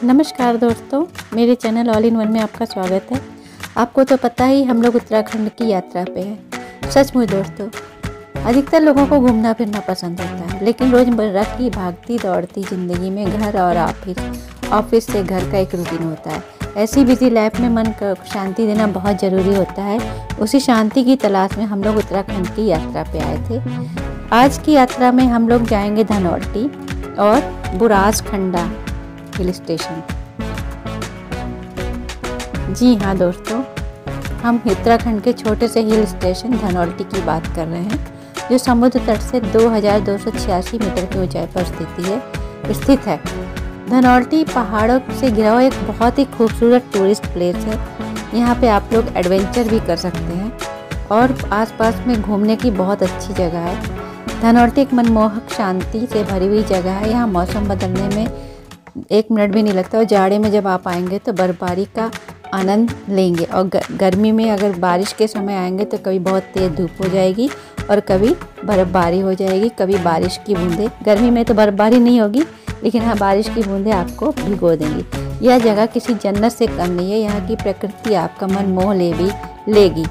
नमस्कार दोस्तों, मेरे चैनल ऑल इन वन में आपका स्वागत है। आपको तो पता ही हम लोग उत्तराखंड की यात्रा पे हैं। सचमुच दोस्तों, अधिकतर लोगों को घूमना फिरना पसंद होता है, लेकिन रोज़मर्रा की भागती दौड़ती ज़िंदगी में घर और ऑफिस से घर का एक रूटीन होता है। ऐसी बिजी लाइफ में मन को शांति देना बहुत ज़रूरी होता है। उसी शांति की तलाश में हम लोग उत्तराखंड की यात्रा पे आए थे। आज की यात्रा में हम लोग जाएंगे धनौल्टी और बुरांसखंडा हिल स्टेशन। जी हाँ दोस्तों, हम उत्तराखंड के छोटे से हिल स्टेशन धनौल्टी की बात कर रहे हैं, जो समुद्र तट से 2286 मीटर की ऊंचाई पर स्थित है। धनौल्टी पहाड़ों से घिरा हुआ एक बहुत ही खूबसूरत टूरिस्ट प्लेस है। यहाँ पे आप लोग एडवेंचर भी कर सकते हैं और आसपास में घूमने की बहुत अच्छी जगह है। धनौल्टी एक मनमोहक शांति से भरी हुई जगह है। यहाँ मौसम बदलने में 1 मिनट भी नहीं लगता और जाड़े में जब आप आएंगे तो बर्फबारी का आनंद लेंगे। और गर्मी में अगर बारिश के समय आएंगे तो कभी बहुत तेज़ धूप हो जाएगी और कभी बर्फबारी हो जाएगी, कभी बारिश की बूंदें। गर्मी में तो बर्फबारी नहीं होगी, लेकिन हाँ बारिश की बूंदें आपको भिगो देंगी। यह जगह किसी जन्नत से कम नहीं है। यहाँ की प्रकृति आपका मन मोह लेगी।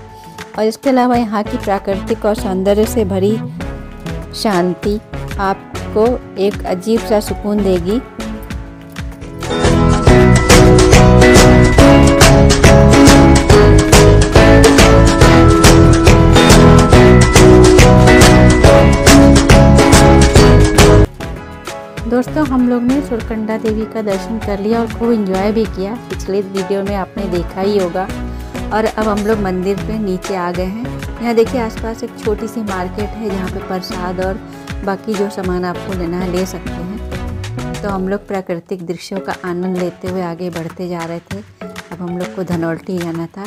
और इसके अलावा यहाँ की प्राकृतिक और सौंदर्य से भरी शांति आपको एक अजीब सा सुकून देगी। दोस्तों, हम लोग ने सुरकंडा देवी का दर्शन कर लिया और खूब एंजॉय भी किया। पिछले वीडियो में आपने देखा ही होगा। और अब हम लोग मंदिर पे नीचे आ गए हैं। यहाँ देखिए आसपास एक छोटी सी मार्केट है, जहाँ पे प्रसाद और बाकी जो सामान आपको लेना है ले सकते हैं। तो हम लोग प्राकृतिक दृश्यों का आनंद लेते हुए आगे बढ़ते जा रहे थे। अब हम लोग को धनौल्टी जाना था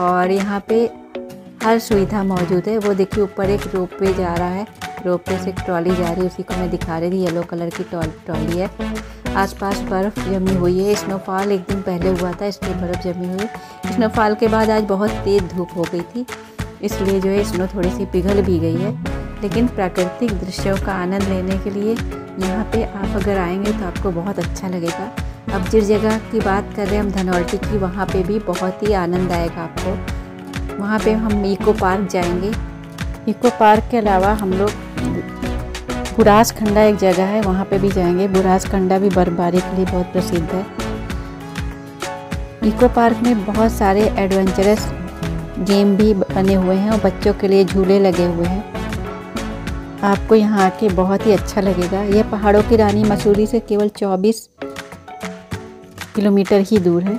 और यहाँ पे हर सुविधा मौजूद है। वो देखिए ऊपर एक रोपवे जा रहा है, रोपवे से एक ट्रॉली जा रही है, उसी को मैं दिखा रही थी। येलो कलर की ट्रॉली है। आसपास बर्फ़ जमी हुई है। स्नोफॉल एक दिन पहले हुआ था, इसलिए बर्फ़ जमी हुई है। स्नोफॉल के बाद आज बहुत तेज़ धूप हो गई थी, इसलिए जो है स्नो थोड़ी सी पिघल भी गई है। लेकिन प्राकृतिक दृश्यों का आनंद लेने के लिए यहाँ पे आप अगर आएंगे तो आपको बहुत अच्छा लगेगा। अब जिस जगह की बात कर रहे हैं हम धनौल्टी की, वहाँ पे भी बहुत ही आनंद आएगा आपको। वहाँ पे हम इको पार्क जाएंगे। इको पार्क के अलावा हम लोग बुरांसखंडा एक जगह है, वहाँ पे भी जाएंगे। बुरांसखंडा भी बर्फबारी के लिए बहुत प्रसिद्ध है। इको पार्क में बहुत सारे एडवेंचरस गेम भी बने हुए हैं और बच्चों के लिए झूले लगे हुए हैं। आपको यहाँ आके बहुत ही अच्छा लगेगा। यह पहाड़ों की रानी मसूरी से केवल 24 किलोमीटर ही दूर है।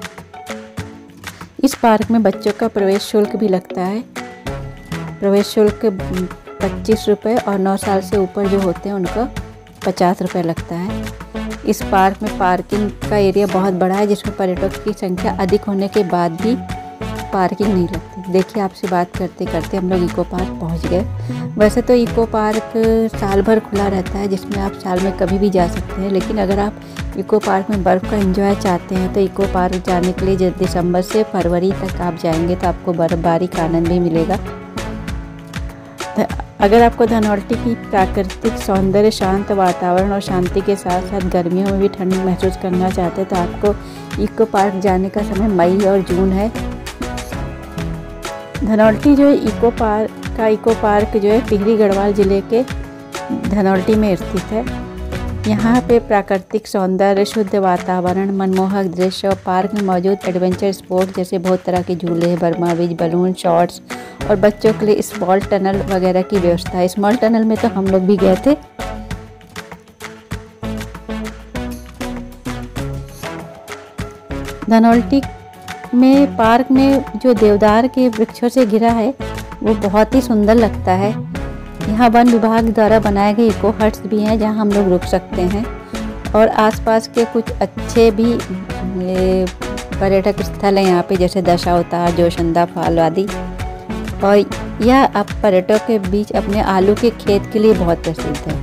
इस पार्क में बच्चों का प्रवेश शुल्क भी लगता है। प्रवेश शुल्क 25 रुपये और 9 साल से ऊपर जो होते हैं उनको 50 रुपये लगता है। इस पार्क में पार्किंग का एरिया बहुत बड़ा है, जिसमें पर्यटकों की संख्या अधिक होने के बाद भी पार्किंग नहीं लगती। देखिए आपसे बात करते करते हम लोग इको पार्क पहुंच गए। वैसे तो इको पार्क साल भर खुला रहता है, जिसमें आप साल में कभी भी जा सकते हैं। लेकिन अगर आप इको पार्क में बर्फ़ का एंजॉय चाहते हैं तो इको पार्क जाने के लिए दिसंबर से फरवरी तक आप जाएंगे तो आपको बर्फबारी का आनंद भी मिलेगा। अगर आपको धनौल्टी की प्राकृतिक सौंदर्य, शांत वातावरण और शांति के साथ साथ गर्मियों में भी ठंड महसूस करना चाहते हैं तो आपको इको पार्क जाने का समय मई और जून है। धनौल्टी जो है इको पार्क जो है टिहरी गढ़वाल ज़िले के धनौल्टी में स्थित है। यहाँ पे प्राकृतिक सौंदर्य, शुद्ध वातावरण, मनमोहक दृश्य और पार्क में मौजूद एडवेंचर स्पोर्ट जैसे बहुत तरह के झूले, बर्मा बीच, बलून शॉट्स और बच्चों के लिए स्मॉल टनल वगैरह की व्यवस्था है। स्मॉल टनल में तो हम लोग भी गए थे। धनौल्टी में पार्क में जो देवदार के वृक्षों से घिरा है वो बहुत ही सुंदर लगता है। यहाँ वन विभाग द्वारा बनाए गए इको हट्स भी हैं, जहाँ हम लोग रुक सकते हैं। और आसपास के कुछ अच्छे भी पर्यटक स्थल हैं यहाँ पे, जैसे दशावतार, जोशंदा फॉल आदि। और यह अब पर्यटकों के बीच अपने आलू के खेत के लिए बहुत प्रसिद्ध है।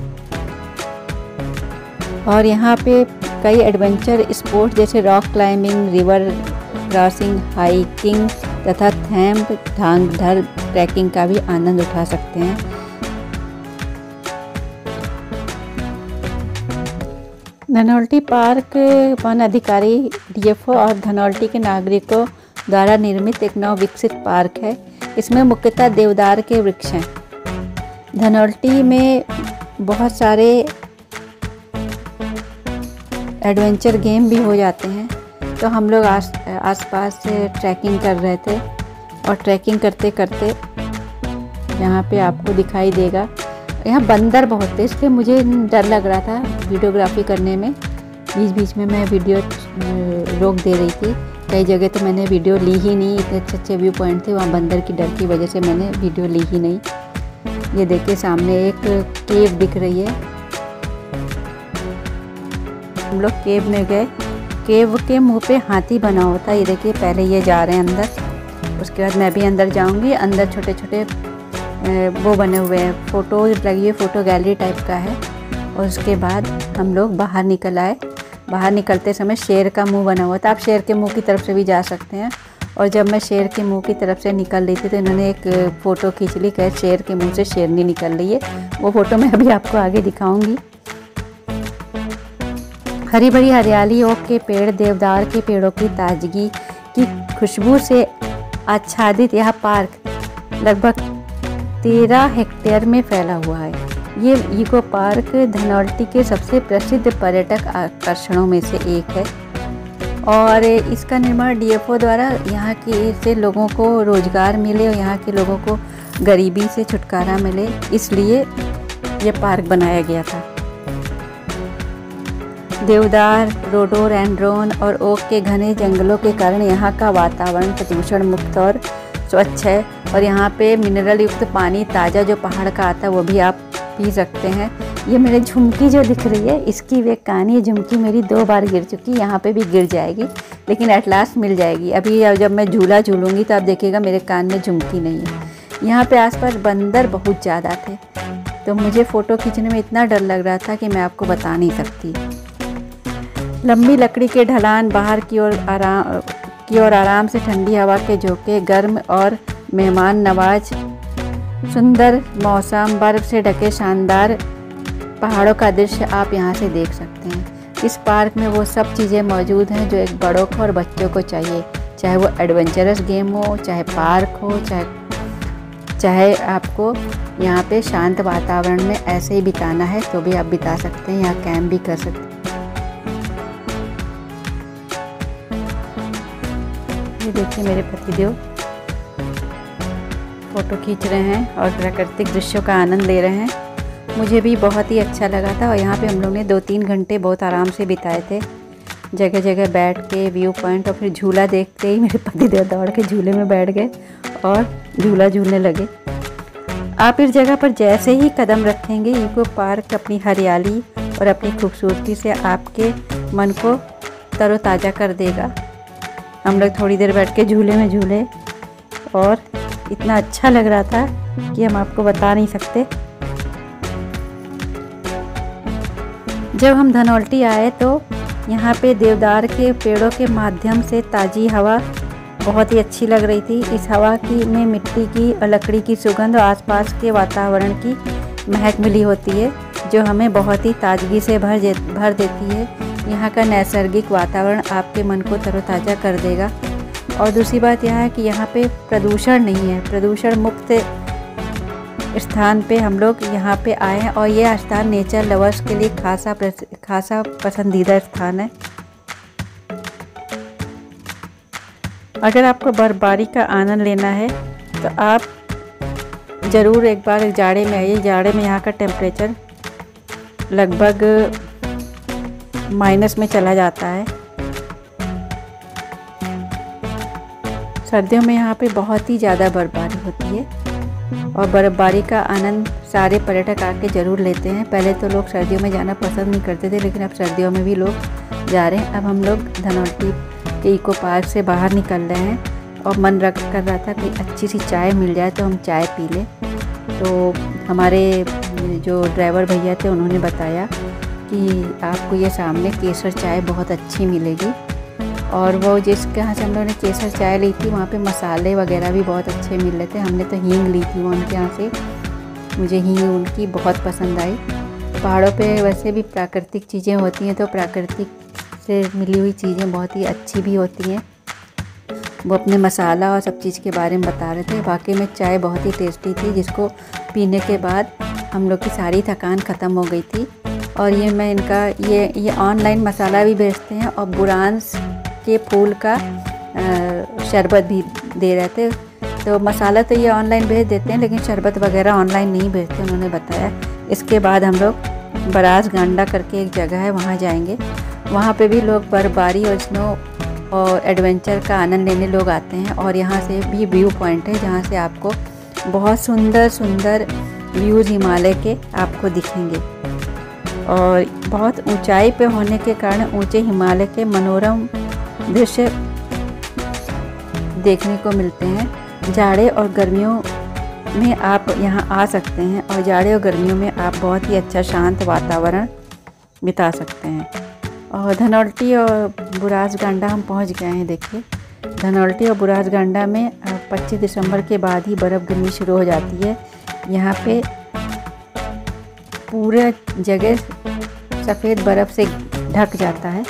और यहाँ पे कई एडवेंचर स्पोर्ट्स जैसे rock climbing, river crossing, hiking तथा धांगधर ट्रैकिंग का भी आनंद उठा सकते हैं। धनौल्टी पार्क वन अधिकारी डीएफओ और धनौल्टी के नागरिकों द्वारा निर्मित एक नव विकसित पार्क है। इसमें मुख्यतः देवदार के वृक्ष हैं। धनौल्टी में बहुत सारे एडवेंचर गेम भी हो जाते हैं। तो हम लोग आसपास से ट्रैकिंग कर रहे थे और ट्रैकिंग करते करते यहाँ पे आपको दिखाई देगा, यहाँ बंदर बहुत थे, इसलिए मुझे डर लग रहा था वीडियोग्राफी करने में। बीच बीच में मैं वीडियो रोक दे रही थी। कई जगह तो मैंने वीडियो ली ही नहीं, इतने अच्छे अच्छे व्यू पॉइंट थे, वहाँ बंदर की डर की वजह से मैंने वीडियो ली ही नहीं। ये देखिए सामने एक केव दिख रही है। हम लोग केव में गए। केव के मुंह पे हाथी बना होता है। ये देखिए पहले ये जा रहे हैं अंदर, उसके बाद मैं भी अंदर जाऊंगी। अंदर छोटे छोटे वो बने हुए हैं, फ़ोटो लगी है, फ़ोटो गैलरी टाइप का है। और उसके बाद हम लोग बाहर निकल आए। बाहर निकलते समय शेर का मुंह बना हुआ था। आप शेर के मुंह की तरफ से भी जा सकते हैं। और जब मैं शेर के मुंह की तरफ से निकल रही थी तो इन्होंने एक फ़ोटो खींच ली, कहे शेर के मुंह से शेरनी निकल रही है। वो फ़ोटो मैं अभी आपको आगे दिखाऊंगी। हरी भरी हरियाली, ओक के पेड़, देवदार के पेड़ों की ताजगी की खुशबू से आच्छादित यह पार्क लगभग 13 हेक्टेयर में फैला हुआ है। ये इको पार्क धनौल्टी के सबसे प्रसिद्ध पर्यटक आकर्षणों में से एक है और इसका निर्माण डीएफओ द्वारा यहाँ के से लोगों को रोजगार मिले और यहाँ के लोगों को गरीबी से छुटकारा मिले, इसलिए ये पार्क बनाया गया था। देवदार, रोडोडेंड्रॉन और ओक के घने जंगलों के कारण यहाँ का वातावरण प्रदूषण मुक्त और स्वच्छ है और यहाँ पे मिनरल युक्त पानी ताज़ा जो पहाड़ का आता है वो भी आप पी सकते हैं। ये मेरे झुमकी जो दिख रही है, इसकी भी एक कहानी है। झुमकी मेरी 2 बार गिर चुकी, यहाँ पे भी गिर जाएगी, लेकिन एट लास्ट मिल जाएगी। अभी जब मैं झूला झूलूँगी तो आप देखिएगा मेरे कान में झुमकी नहीं है। यहाँ पे आसपास बंदर बहुत ज़्यादा थे, तो मुझे फ़ोटो खींचने में इतना डर लग रहा था कि मैं आपको बता नहीं सकती। लंबी लकड़ी के ढलान, बाहर की ओर आराम से ठंडी हवा के झोंके, गर्म और मेहमान नवाज सुंदर मौसम, बर्फ से ढके शानदार पहाड़ों का दृश्य आप यहाँ से देख सकते हैं। इस पार्क में वो सब चीज़ें मौजूद हैं जो एक बड़ों को और बच्चों को चाहिए, चाहे वो एडवेंचरस गेम हो, चाहे पार्क हो, चाहे आपको यहाँ पे शांत वातावरण में ऐसे ही बिताना है तो भी आप बिता सकते हैं, यहाँ कैंप भी कर सकते हैं। ये देखिए मेरे पतिदेव फ़ोटो खींच रहे हैं और प्राकृतिक दृश्यों का आनंद ले रहे हैं। मुझे भी बहुत ही अच्छा लगा था और यहाँ पे हम लोग ने 2-3 घंटे बहुत आराम से बिताए थे, जगह जगह बैठ के व्यू पॉइंट। और फिर झूला देखते ही मेरे पतिदेव दौड़ के झूले में बैठ गए और झूला झूलने लगे। आप इस जगह पर जैसे ही कदम रखेंगे, इको पार्क अपनी हरियाली और अपनी खूबसूरती से आपके मन को तरोताज़ा कर देगा। हम लोग थोड़ी देर बैठ के झूले में झूले और इतना अच्छा लग रहा था कि हम आपको बता नहीं सकते। जब हम धनौल्टी आए तो यहाँ पे देवदार के पेड़ों के माध्यम से ताज़ी हवा बहुत ही अच्छी लग रही थी। इस हवा की में मिट्टी की और लकड़ी की सुगंध और आसपास के वातावरण की महक मिली होती है जो हमें बहुत ही ताजगी से भर देती है। यहाँ का नैसर्गिक वातावरण आपके मन को तरोताज़ा कर देगा। और दूसरी बात यह है कि यहाँ पे प्रदूषण नहीं है। प्रदूषण मुक्त स्थान पे हम लोग यहाँ पे आए हैं और ये स्थान नेचर लवर्स के लिए खासा पसंदीदा स्थान है। अगर आपको बर्फबारी का आनंद लेना है तो आप ज़रूर एक बार जाड़े में आइए। जाड़े में यहाँ का टेम्परेचर लगभग माइनस में चला जाता है। सर्दियों में यहाँ पे बहुत ही ज़्यादा बर्फबारी होती है और बर्फबारी का आनंद सारे पर्यटक आके ज़रूर लेते हैं। पहले तो लोग सर्दियों में जाना पसंद नहीं करते थे, लेकिन अब सर्दियों में भी लोग जा रहे हैं। अब हम लोग धनौल्टी के इको पार्क से बाहर निकल रहे हैं और मन कर रहा था कि अच्छी सी चाय मिल जाए तो हम चाय पी लें। तो हमारे जो ड्राइवर भैया थे उन्होंने बताया कि आपको ये सामने केसर चाय बहुत अच्छी मिलेगी। और वो जिसके यहाँ से हम लोगों ने केसर चाय ली थी वहाँ पे मसाले वगैरह भी बहुत अच्छे मिल रहे थे। हमने तो हींग ली थी वो उनके यहाँ से, मुझे हींग उनकी बहुत पसंद आई। पहाड़ों पे वैसे भी प्राकृतिक चीज़ें होती हैं, तो प्राकृतिक से मिली हुई चीज़ें बहुत ही अच्छी भी होती हैं। वो अपने मसाला और सब चीज़ के बारे में बता रहे थे। वाकई में चाय बहुत ही टेस्टी थी, जिसको पीने के बाद हम लोग की सारी थकान ख़त्म हो गई थी। और ये मैं इनका ये ऑनलाइन मसाला भी बेचते हैं और बुरांस के फूल का शरबत भी दे रहे थे। तो मसाला तो ये ऑनलाइन भेज देते हैं, लेकिन शरबत वगैरह ऑनलाइन नहीं भेजते, उन्होंने बताया। इसके बाद हम लोग बरास गांडा करके एक जगह है, वहाँ जाएंगे। वहाँ पे भी लोग बर्फबारी और स्नो और एडवेंचर का आनंद लेने लोग आते हैं। और यहाँ से भी व्यू पॉइंट है, जहाँ से आपको बहुत सुंदर सुंदर व्यूज़ हिमालय के आपको दिखेंगे। और बहुत ऊंचाई पे होने के कारण ऊंचे हिमालय के मनोरम दृश्य देखने को मिलते हैं। जाड़े और गर्मियों में आप यहाँ आ सकते हैं, और जाड़े और गर्मियों में आप बहुत ही अच्छा शांत वातावरण बिता सकते हैं। और धनौल्टी और बुरास गांडा हम पहुँच गए हैं। देखिए, धनौल्टी और बुरास गांडा में 25 दिसंबर के बाद ही बर्फ़ गिरनी शुरू हो जाती है। यहाँ पे पूरा जगह सफ़ेद बर्फ़ से ढक जाता है।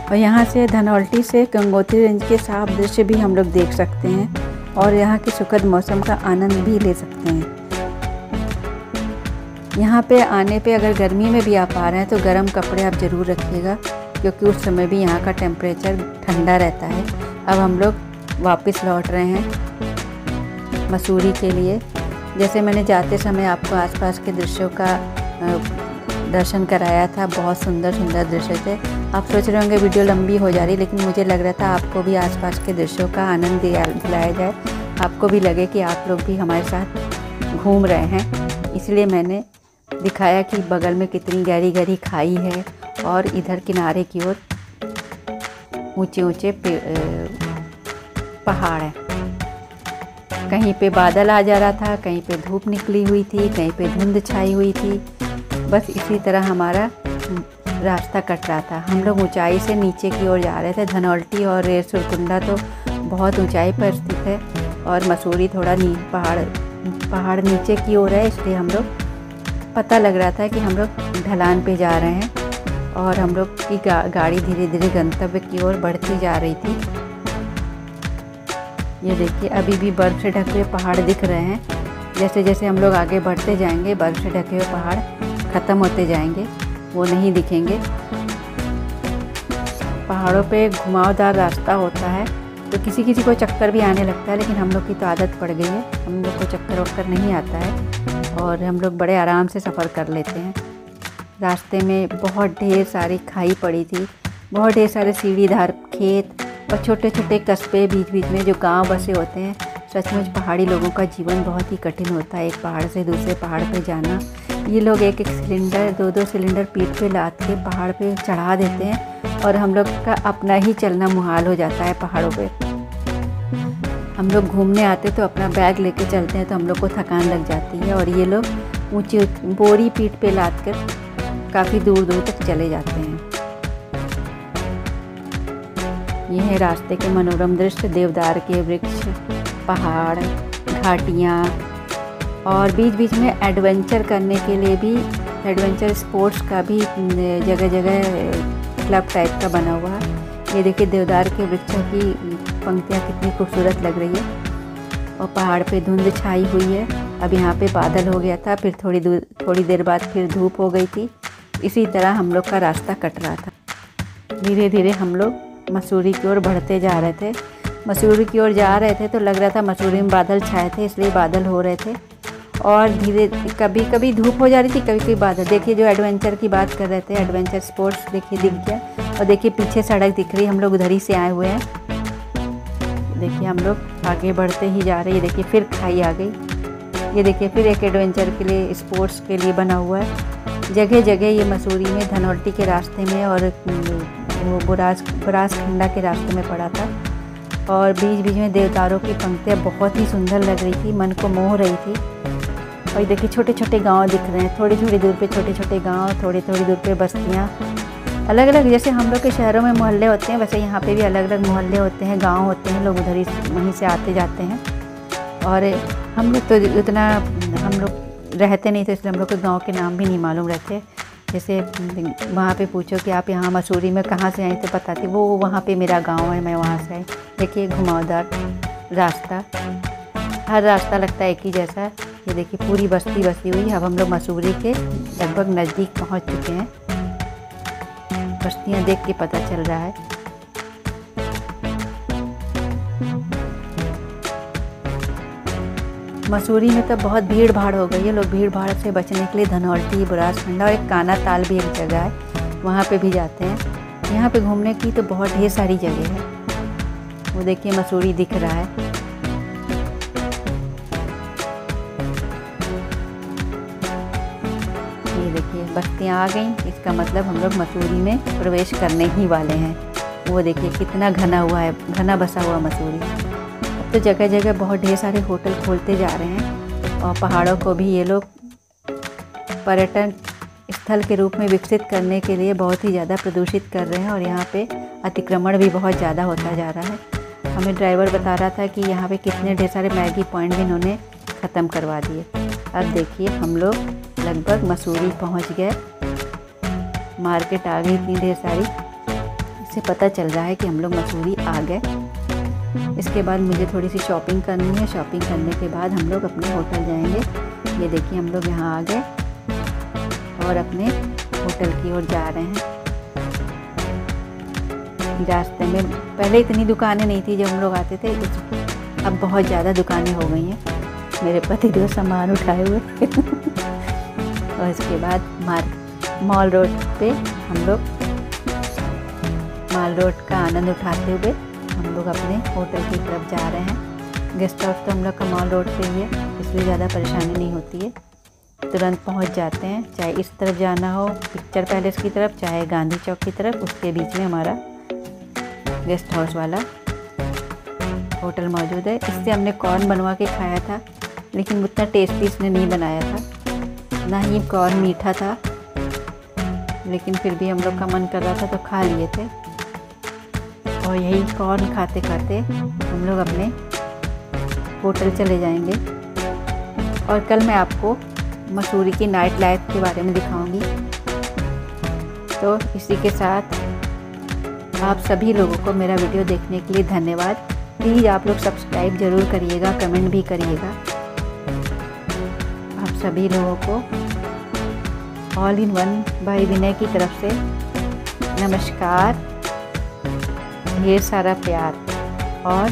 और यहाँ से धनौल्टी से गंगोत्री रेंज के साफ दृश्य भी हम लोग देख सकते हैं, और यहाँ के सुखद मौसम का आनंद भी ले सकते हैं। यहाँ पे आने पे अगर गर्मी में भी आप आ रहे हैं तो गर्म कपड़े आप ज़रूर रखिएगा, क्योंकि उस समय भी यहाँ का टेम्परेचर ठंडा रहता है। अब हम लोग वापस लौट रहे हैं मसूरी के लिए। जैसे मैंने जाते समय आपको आसपास के दृश्यों का दर्शन कराया था, बहुत सुंदर सुंदर दृश्य थे। आप सोच रहे होंगे वीडियो लंबी हो जा रही, लेकिन मुझे लग रहा था आपको भी आसपास के दृश्यों का आनंद दिलाया जाए, आपको भी लगे कि आप लोग भी हमारे साथ घूम रहे हैं। इसलिए मैंने दिखाया कि बगल में कितनी गहरी गहरी खाई है, और इधर किनारे की ओर ऊंचे ऊंचे पहाड़ हैं। कहीं पे बादल आ जा रहा था, कहीं पे धूप निकली हुई थी, कहीं पे धुंध छाई हुई थी। बस इसी तरह हमारा रास्ता कट रहा था। हम लोग ऊंचाई से नीचे की ओर जा रहे थे। धनौल्टी और रेरसुरकुंडा तो बहुत ऊंचाई पर स्थित है, और मसूरी थोड़ा पहाड़ नीचे की ओर है, इसलिए हम लोग पता लग रहा था कि हम लोग ढलान पे जा रहे हैं। और हम लोग की गाड़ी धीरे धीरे गंतव्य की ओर बढ़ती जा रही थी। ये देखिए, अभी भी बर्फ़ से ढके हुए पहाड़ दिख रहे हैं। जैसे जैसे हम लोग आगे बढ़ते जाएंगे, बर्फ़ से ढके हुए पहाड़ ख़त्म होते जाएंगे, वो नहीं दिखेंगे। पहाड़ों पे घुमावदार रास्ता होता है, तो किसी किसी को चक्कर भी आने लगता है, लेकिन हम लोग की तो आदत पड़ गई है, हम लोग को चक्कर वक्कर नहीं आता है, और हम लोग बड़े आराम से सफ़र कर लेते हैं। रास्ते में बहुत ढेर सारी खाई पड़ी थी, बहुत ढेर सारे सीढ़ीदार खेत और छोटे छोटे कस्बे बीच बीच में जो गांव बसे होते हैं। सचमुच पहाड़ी लोगों का जीवन बहुत ही कठिन होता है, एक पहाड़ से दूसरे पहाड़ पे जाना। ये लोग एक एक सिलेंडर, दो दो सिलेंडर पीठ पे लाद के पहाड़ पे चढ़ा देते हैं, और हम लोग का अपना ही चलना मुहाल हो जाता है पहाड़ों पे। हम लोग घूमने आते तो अपना बैग लेके चलते हैं, तो हम लोग को थकान लग जाती है, और ये लोग ऊंची बोरी पीठ पे लाद कर काफ़ी दूर दूर तक चले जाते हैं। ये है रास्ते के मनोरम दृश्य, देवदार के वृक्ष, पहाड़, घाटियाँ, और बीच बीच में एडवेंचर करने के लिए भी, एडवेंचर स्पोर्ट्स का भी जगह जगह क्लब टाइप का बना हुआ है। ये देखिए, देवदार के वृक्षों की पंक्तियाँ कितनी खूबसूरत लग रही है, और पहाड़ पे धुंध छाई हुई है। अब यहाँ पे बादल हो गया था, फिर थोड़ी देर बाद फिर धूप हो गई थी। इसी तरह हम लोग का रास्ता कट रहा था। धीरे धीरे हम लोग मसूरी की ओर बढ़ते जा रहे थे। मसूरी की ओर जा रहे थे तो लग रहा था मसूरी में बादल छाए थे, इसलिए बादल हो रहे थे, और धीरे कभी कभी धूप हो जा रही थी, कभी कभी बादल। देखिए, जो एडवेंचर की बात कर रहे थे, एडवेंचर स्पोर्ट्स देखिए दिख गया। और देखिए पीछे सड़क दिख रही है, हम लोग उधर ही से आए हुए हैं। देखिए, हम लोग आगे बढ़ते ही जा रहे हैं। ये देखिए, फिर खाई आ गई। ये देखिए, फिर एक एडवेंचर के लिए, स्पोर्ट्स के लिए बना हुआ है। जगह जगह ये मसूरी में धनौल्टी के रास्ते में और वो बुरासखंडा के रास्ते में पड़ा था, और बीच बीच में देवदारों की पंक्तियाँ बहुत ही सुंदर लग रही थी, मन को मोह रही थी। और देखिए, छोटे छोटे गांव दिख रहे हैं, थोड़ी थोड़ी दूर पे छोटे छोटे गांव, थोड़ी थोड़ी दूर पे बस्तियाँ, अलग अलग। जैसे हम लोग के शहरों में मोहल्ले होते हैं, वैसे यहाँ पे भी अलग अलग मोहल्ले होते हैं, गांव होते हैं, लोग उधर ही वहीं से आते जाते हैं। और हम लोग तो हम लोग रहते नहीं थे, इसलिए हम लोग के गाँव के नाम भी नहीं मालूम रहते। जैसे वहाँ पे पूछो कि आप यहाँ मसूरी में कहाँ से आई, तो बताती वो वहाँ पे मेरा गांव है, मैं वहाँ से आई। देखिए घुमावदार रास्ता, हर रास्ता लगता है एक ही जैसा। ये देखिए पूरी बस्ती बसी हुई। अब हम लोग मसूरी के लगभग नज़दीक पहुँच चुके हैं। बस्तियाँ देख के पता चल रहा है। मसूरी में तो बहुत भीड़ भाड़ हो गई है। लोग भीड़ भाड़ से बचने के लिए धनौल्टी, बुरासखंडा और एक काना ताल भी एक जगह है, वहाँ पे भी जाते हैं। यहाँ पे घूमने की तो बहुत ढेर सारी जगह है। वो देखिए मसूरी दिख रहा है। ये देखिए बस्तियाँ आ गई, इसका मतलब हम लोग मसूरी में प्रवेश करने ही वाले हैं। वो देखिए कितना घना हुआ है, घना बसा हुआ मसूरी। तो जगह जगह बहुत ढेर सारे होटल खोलते जा रहे हैं और पहाड़ों को भी ये लोग पर्यटन स्थल के रूप में विकसित करने के लिए बहुत ही ज़्यादा प्रदूषित कर रहे हैं। और यहाँ पे अतिक्रमण भी बहुत ज़्यादा होता जा रहा है। हमें ड्राइवर बता रहा था कि यहाँ पे कितने ढेर सारे मैगी पॉइंट भी इन्होंने ख़त्म करवा दिए। अब देखिए हम लोग लगभग मसूरी पहुँच गए। मार्केट आ गई इतनी ढेर सारी, इससे पता चल रहा है कि हम लोग मसूरी आ गए। इसके बाद मुझे थोड़ी सी शॉपिंग करनी है। शॉपिंग करने के बाद हम लोग अपने होटल जाएंगे। ये देखिए हम लोग यहाँ आ गए और अपने होटल की ओर जा रहे हैं। रास्ते में पहले इतनी दुकानें नहीं थी जब हम लोग आते थे, अब बहुत ज़्यादा दुकानें हो गई हैं। मेरे पति देव सामान उठाए हुए और इसके बाद मॉल रोड पे हम लोग मॉल रोड का आनंद उठाते हुए हम लोग अपने होटल की तरफ जा रहे हैं। गेस्ट हाउस तो हम लोग का मॉल रोड पे ही है, इसलिए ज़्यादा परेशानी नहीं होती है, तुरंत पहुंच जाते हैं। चाहे इस तरफ जाना हो पिक्चर पैलेस की तरफ, चाहे गांधी चौक की तरफ, उसके बीच में हमारा गेस्ट हाउस वाला होटल मौजूद है। इससे हमने कॉर्न बनवा के खाया था, लेकिन उतना टेस्टी इसने नहीं बनाया था, ना ही कॉर्न मीठा था, लेकिन फिर भी हम लोग का मन कर रहा था तो खा लिए थे। और यही कॉर्न खाते खाते हम लोग अपने होटल चले जाएंगे। और कल मैं आपको मसूरी की नाइट लाइफ के बारे में दिखाऊंगी। तो इसी के साथ आप सभी लोगों को मेरा वीडियो देखने के लिए धन्यवाद। प्लीज़ आप लोग सब्सक्राइब ज़रूर करिएगा, कमेंट भी करिएगा। आप सभी लोगों को ऑल इन वन भाई विनय की तरफ से नमस्कार, ढेर सारा प्यार और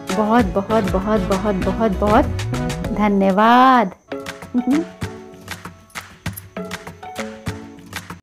बहुत बहुत बहुत बहुत बहुत बहुत धन्यवाद।